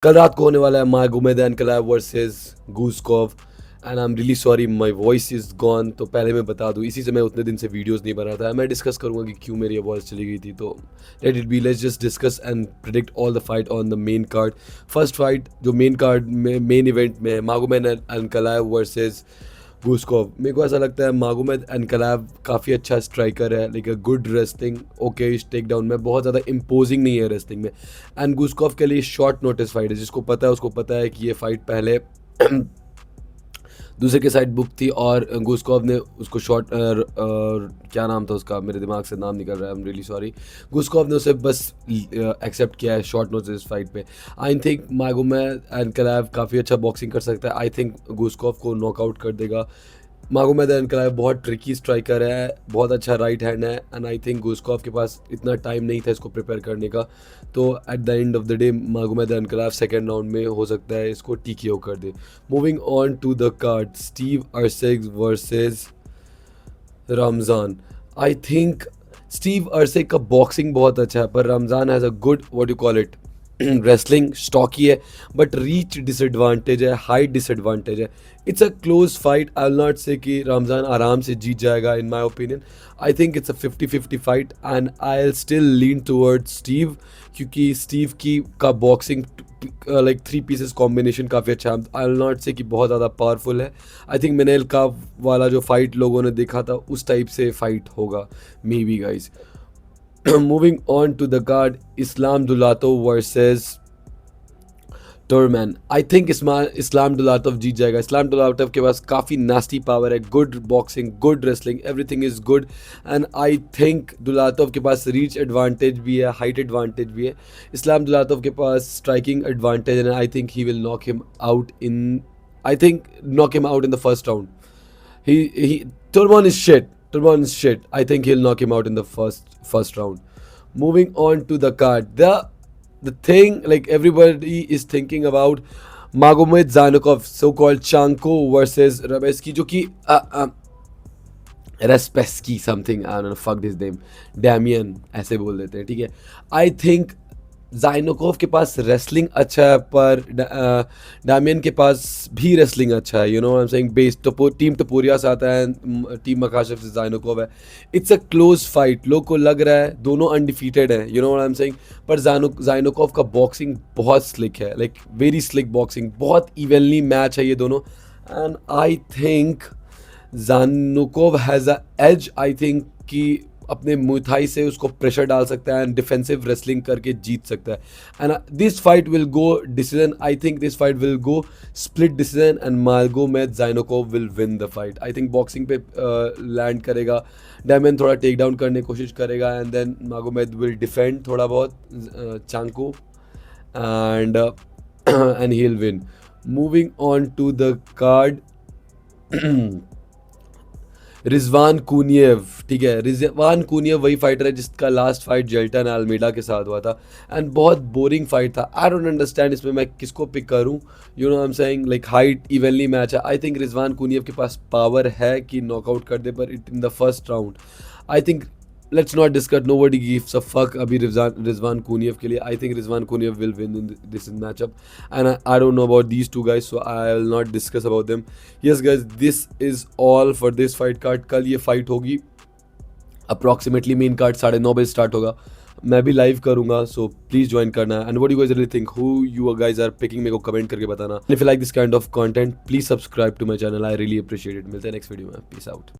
कल रात को होने वाला है Magomed Ankalaev versus Guskov and I am really sorry my voice is gone. तो पहले मैं बता दूं, इसी से मैं उतने दिन से वीडियोस नहीं बना था। मैं डिस्कस करूंगा कि क्यों मेरी वॉइस चली गई थी। तो let it be, let's just discuss and predict all the fight on the main card. First fight जो मेन कार्ड में मेन इवेंट में मागोमेद एनकलेव वर्सेस गूस्कॉव। मेरे को ऐसा लगता है मागोमेद एनकलेव काफ़ी अच्छा स्ट्राइकर है, like a good wrestling, okay take down में बहुत ज़्यादा इम्पोजिंग नहीं है रेस्लिंग में। एंड गूस्कॉव के लिए शॉर्ट नोटिस फाइट है, जिसको पता है उसको पता है कि ये फाइट पहले दूसरे के साइड बुक थी और गूस्कॉव ने उसको शॉर्ट क्या नाम था उसका, मेरे दिमाग से नाम निकल रहा है, आई एम रियली सॉरी। गूस्कॉव ने उसे बस एक्सेप्ट किया है शॉर्ट नोटिस फाइट पे। आई थिंक मागोमेद एनकलेव काफ़ी अच्छा बॉक्सिंग कर सकता है। आई थिंक गूस्कॉव को नॉकआउट कर देगा। मागोमेद एनकलेव बहुत ट्रिकी स्ट्राइकर है, बहुत अच्छा राइट हैंड है एंड आई थिंक गूस्कॉव के पास इतना टाइम नहीं था इसको प्रिपेयर करने का। तो at the end of the day Magomed Ankalaev second round में हो सकता है इसको टीकेओ कर दे। Moving on to the card, Steve Erceg versus Ramzan. I think Steve Erceg का बॉक्सिंग बहुत अच्छा है, पर Ramzan has a good what you call it wrestling, stocky है बट रीच डिसएडवांटेज है, हाइट डिसएडवांटेज है। It's a close fight. I will not say कि Ramzan आराम से जीत जाएगा। In my opinion I think it's a 50-50 fight and I will still lean towards Steve, क्योंकि Steve की का boxing like three pieces combination काफ़ी अच्छा है। आई विल नॉट से कि बहुत ज़्यादा पावरफुल है। आई थिंक मिनेल का वाला जो फाइट लोगों ने देखा था उस टाइप से फाइट होगा maybe guys. Moving on to the card, Islam Dulatov versus टोरमैन। आई थिंक इस्लाम दुलातव जीत जाएगा। इस्लाम दुलातव के पास काफ़ी नास्टी पावर है, good boxing, good wrestling, everything is good and I think Dulatov के पास रीच एडवांटेज भी है, हाइट एडवांटेज भी है। इस्लाम दुलातव के पास striking advantage and I think he will knock him out in, I think knock him out in the first round. he Turban is shit. Turban is shit. I think he'll knock him out in the first round. Moving on to the card, the thing like everybody is thinking about Magomed Zanukov, so-called Chanko versus Rabeski, जो कि Respeski something, I don't know, fuck his name, Damian ऐसे बोल देते हैं, ठीक है। I think जाइनोकोव के पास wrestling अच्छा है, पर डैमियन के पास भी रेसलिंग अच्छा है। You know I am saying, base तो टीम टपोरिया से आता है, टीम मकाशफ से जाइनोकोव है। इट्स अ क्लोज फाइट, लोग को लग रहा है दोनों अनडिफीटेड हैं, you know I am saying. पर जाइनोकोव का बॉक्सिंग बहुत स्लिक है, लाइक वेरी स्लिक बॉक्सिंग, बहुत इवनली मैच है ये दोनों and I think Zaynukov has a edge. I think कि अपने मुथाई से उसको प्रेशर डाल सकता है एंड डिफेंसिव रेसलिंग करके जीत सकता है and this fight will go decision. I think this fight will go split decision and Magomed Zaynukov will win the fight. I think boxing पे लैंड करेगा, डायमंड थोड़ा टेक डाउन करने की कोशिश करेगा and then Magomed will defend थोड़ा बहुत चांको and and he will win. Moving on to the card, Rizvan Kuniev, ठीक है। रिजवान कुनियव वही फाइटर है जिसका लास्ट फाइट जेल्टन अल्मेडा के साथ हुआ था एंड बहुत बोरिंग फाइट था। आई डोंट अंडरस्टैंड इसमें मैं किसको पिक करूं, you know I am saying, like height evenly match है। आई थिंक रिजवान कुनियव के पास पावर है कि नॉकआउट कर दे, पर it in the first round. I think let's not discuss, nobody gives a fuck अभी Rizvan Kuniev के लिए। I think Rizvan Kuniev will win in this matchup and I don't know about these two guys, so I will not discuss about them. Yes guys, this is all for this fight card. कल ये fight होगी approximately, main card 9:30 बजे start होगा, मैं भी live करूंगा, so please join करना। And what you guys really think, who you guys are picking, मेरे को कमेंट करके बताना। If you like this kind of content please subscribe to my channel, I really appreciate it. मिलते हैं next video में, peace out.